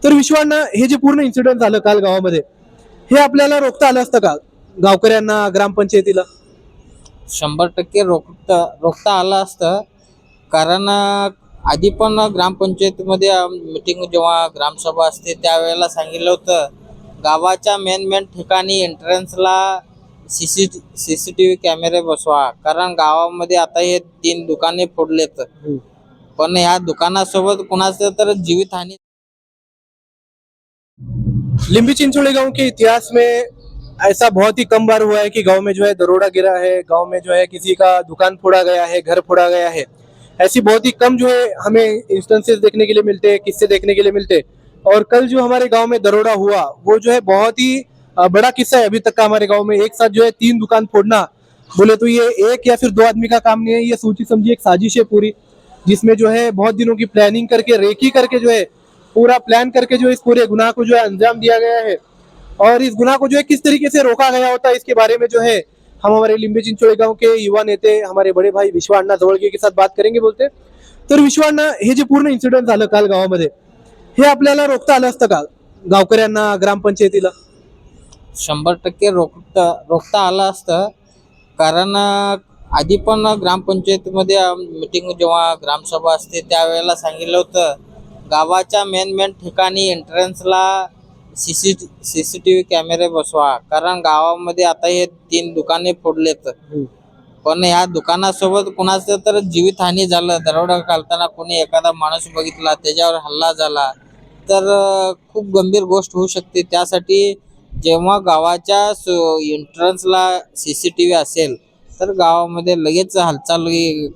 तर विश्वांना हे जे पूर्ण इन्सिडेंट झालं काल गावामध्ये, हे आपल्याला रोखता आलं असतं का गावकऱ्यांना, ग्रामपंचायतीला? 100% रोखता आलं असतं. कारण आधी पण ग्रामपंचायतीमध्ये मीटिंग जेव्हा ग्रामसभा असते त्यावेळेला सांगितलं होतं, गावाच्या मेन ठिकाणी एंट्रन्सला सीसीटीव्ही कॅमेरे बसवा. कारण गावामध्ये आता हे 3 दुकाने फोडलेत, पण ह्या दुकानासोबत कुणाचं तर जीवितहानी. लिंबी चिंचोड़ी गांव के इतिहास में ऐसा बहुत ही कम बार हुआ है कि गांव में जो है दरोड़ा गिरा है, गांव में जो है किसी का दुकान फोड़ा गया है, घर फोड़ा गया है। ऐसी बहुत ही कम जो है हमें इंस्टेंसेस देखने के लिए मिलते हैं, किस्से देखने के लिए मिलते हैं। और कल जो हमारे गांव में दरोड़ा हुआ वो जो है बहुत ही बड़ा किस्सा है अभी तक का हमारे गांव में। एक साथ जो है 3 दुकान फोड़ना, बोले तो ये एक या फिर 2 आदमी का काम नहीं है, ये सोची समझी एक साजिश है पूरी, जिसमें जो है बहुत दिनों की प्लानिंग करके, रेकी करके जो है पूरा प्लान करके जो इस पूरे गुनाह को जो है अंजाम दिया गया है। और इस गुनाह को जो है किस तरीके से रोका गया होता है, इसके बारे में जो है हम हमारे लिंबी चिंचोड़ी गांव के युवा नेते हमारे बड़े भाई विश्वा अण्णा जवळगे के साथ बात करेंगे बोलते। तर विश्वा अण्णा, हे जे पूर्ण इन्सिडेंट झालं काल गावामध्ये, हे आपल्याला रोखता आलं असतं का गावकऱ्यांना, ग्रामपंचायतीला? 100% रोखता आलं असतं. कारण आधी पण ग्रामपंचायतीमध्ये मीटिंग जेव्हा ग्रामसभा असते त्यावेळेला सांगितलं होतं, गावाच्या मेन ठिकाणी एंट्रन्सला सीसीटीव्ही कॅमेरे बसवा. कारण गावामध्ये आता हे 3 दुकाने फोडलेत, पण ह्या दुकानासोबत कुणाचं तर जीवितहानी झालं, दरोडा घालताना कोणी एखादा माणूस बघितला, त्याच्यावर हल्ला झाला तर खूप गंभीर गोष्ट होऊ शकते. त्यासाठी जेव्हा गावाच्या एंट्रन्सला सीसीटीव्ही असेल तर गावामध्ये लगेच हालचाल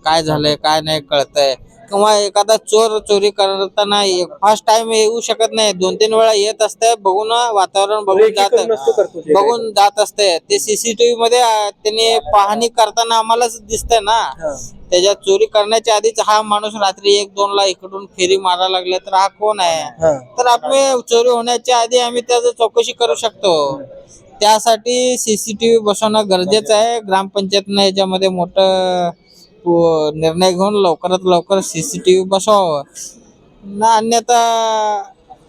काय झालंय काय नाही कळतंय. किंवा एखादा चोर चोरी करताना फर्स्ट टाइम येऊ शकत नाही, 2-3 वेळा येत असते, बघून वातावरण बघून जात असते. ते सीसीटीव्ही मध्ये त्यांनी पाहणी करताना आम्हालाच दिसतंय ना. त्याच्या चोरी करण्याच्या आधीच हा माणूस रात्री 1-2 ला इकडून फेरी मारायला लागले तर हा कोण आहे, तर आपण चोरी होण्याच्या आधी आम्ही त्याची चौकशी करू शकतो. त्यासाठी सीसीटीव्ही बसवणं गरजेचं आहे. ग्रामपंचायतनं याच्यामध्ये मोठं निर्णय घेऊन लवकरात लवकर सीसीटीव्ही बसवावं ना, अन्यथा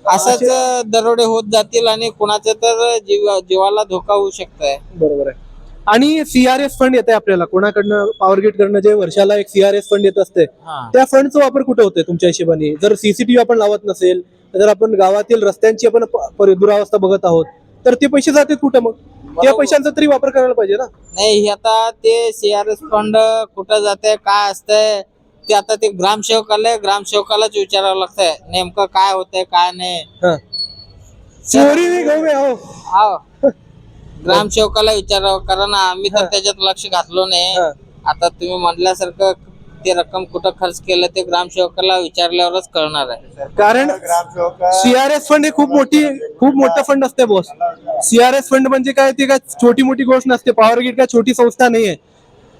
असंच दरोडे होत जातील आणि कुणाच्या तर जीवाला धोका होऊ शकतोय. बरोबर आहे. आणि सीआरएस फंड येते आपल्याला कोणाकडनं, पॉवर ग्रिड कडनं जे वर्षाला एक सीआरएस फंड येत असते, त्या फंडचा वापर कुठे होतोय तुमच्या हिशोबाने? जर सीसीटीव्ही आपण लावत नसेल, जर आपण गावातील रस्त्यांची आपण दुरावस्था बघत आहोत, तर ते पैसे जातात कुठे? मग त्या पैशांचा तरी वापर करायला पाहिजे ना. नाही, आता ते सीआरएस फंड कुठं जाते, काय असतंय ते आता ते ग्रामसेवकालाच विचारावं लागतंय नेमकं काय होतंय काय नाही. चोरी भी गाव में आओ. ग्रामसेवकाला विचारावं, कारण आम्ही तर त्याच्यात लक्ष घातलो नाही. आता तुम्ही म्हटल्यासारखं ते रक्कम कुठं खर्च केलं ते ग्रामसेवकाला विचारल्यावरच कळणार आहे. कारण सीआरएस फंड हे खूप मोठा फंड असते बॉस. सीआरएस फंड म्हणजे काय, ते काय छोटी मोठी गोष्ट नसते. पॉवर ग्रिड काय छोटी संस्था नाहीये.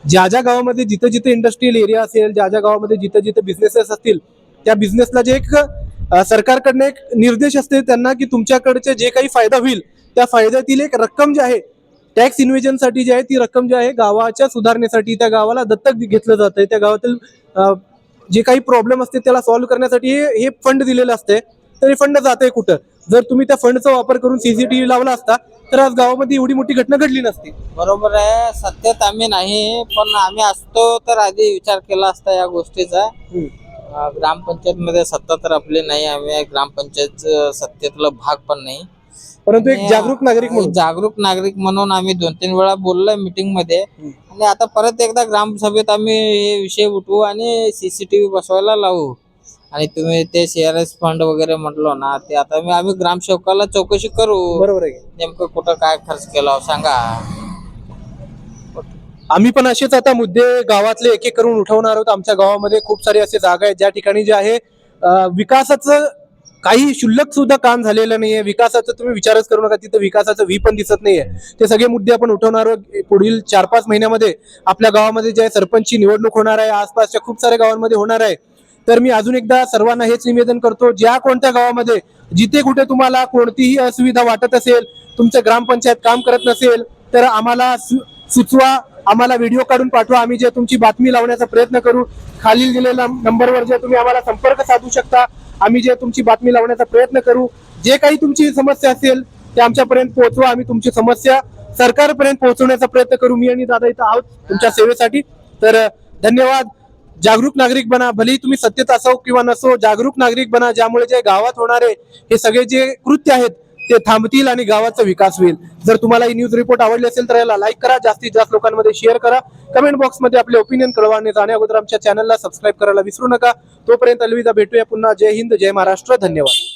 ज्या ज्या गावामध्ये जिथे जिथे इंडस्ट्रियल एरिया असेल, ज्या ज्या गावामध्ये जिथे जिथे बिझनेसेस असतील, त्या बिझनेसला जे एक सरकारकडनं एक निर्देश असते त्यांना, की तुमच्याकडचे जे काही फायदा होईल त्या फायद्यातील एक रक्कम जी आहे टॅक्स इन्व्हेजनसाठी जी आहे, ती रक्कम जी आहे गावाच्या सुधारणेसाठी, त्या गावाला दत्तक घेतलं जातंय, त्या गावातील जे काही प्रॉब्लेम असते त्याला सॉल्व्ह करण्यासाठी हे फंड दिलेलं असते. तर हे फंड जाते कुठं? जर तुम्ही त्या फंडचा वापर करून सीसीटीव्ही लावला असता तर आज गावामध्ये एवढी मोठी घटना घडली नसती. बरोबर आहे, सत्यात आम्ही नाही, पण आम्ही असतो तर आधी विचार केला असता या गोष्टीचा. ग्रामपंचायत मध्ये सत्ता तर आपली नाही, आम्ही ग्रामपंचायत सत्तेतला भाग पण नाही, परंतु एक जागरूक नागरिक म्हणून आम्ही 2-3 वेळा बोललोय मीटिंग मध्ये. आणि आता परत एकदा ग्रामसभेत आम्ही हे विषय उठवू आणि सीसीटीव्ही बसवायला लावू. आणि तुम्ही ते सीआरएस फंड वगैरे म्हटलो ना, ते आता आम्ही ग्रामसेवकाला चौकशी करू. बरोबर आहे, नेमकं कुठं काय खर्च केला सांगा. आम्ही पण असेच आता मुद्दे गावातले एक एक करून उठवणार आहोत. आमच्या गावामध्ये खूप सारे असे जागा आहेत ज्या ठिकाणी जे आहे विकासाचं काही शुल्लक सुद्धा काम झालेलं नाहीये. विकासाचं तुम्ही विचारच करू नका, तिथं विकासाचं व्ही पण दिसत नाहीये. ते सगळे मुद्दे आपण उठवणार आहोत. पुढील 4-5 महिन्यामध्ये आपल्या गावामध्ये जे सरपंचची निवडणूक होणार आहे, आसपासच्या खूप साऱ्या गावांमध्ये होणार आहे. तर मी अजून एकदा सर्वांना हेच निवेदन करतो, ज्या कोणत्या गावामध्ये जिथे कुठे तुम्हाला कोणतीही असुविधा वाटत असेल, तुमचं ग्रामपंचायत काम करत नसेल, तर आम्हाला सुचवा. आम्हाला व्हिडिओ काढून पाठवा. आम्ही जे तुमची बातमी लावण्याचा प्रयत्न करू. खालील दिलेल्या नंबरवर जे तुम्ही आम्हाला संपर्क साधू शकता. आम्ही जे तुमची बातमी लावण्याचा प्रयत्न करू. जे काही तुमची समस्या असेल ते आमच्यापर्यंत पोहोचवा. आम्ही तुमची समस्या सरकारपर्यंत पोहोचवण्याचा प्रयत्न करू. मी आणि दादा इथं आहोत तुमच्या सेवेसाठी. तर धन्यवाद. जागरूक नागरिक बना. भलेही तुम्ही सत्तेत असो किंवा नसो, जागरूक नागरिक बना, ज्यामुळे जे गावात होणारे हे सगळे जे कृत्य आहेत ते थांबतील आणि गावाचा विकास होईल. जर तुम्हाला ही न्यूज रिपोर्ट आवडली असेल तर याला लाईक करा, जास्तीत जास्त लोकांमध्ये शेअर करा, कमेंट बॉक्समध्ये आपले ओपिनियन कळवा आणि जाण्या अगोदर आमच्या चॅनलला सबस्क्राईब करायला विसरू नका. तोपर्यंत अलविदा. भेटूया पुन्हा. जय हिंद, जय महाराष्ट्र. धन्यवाद.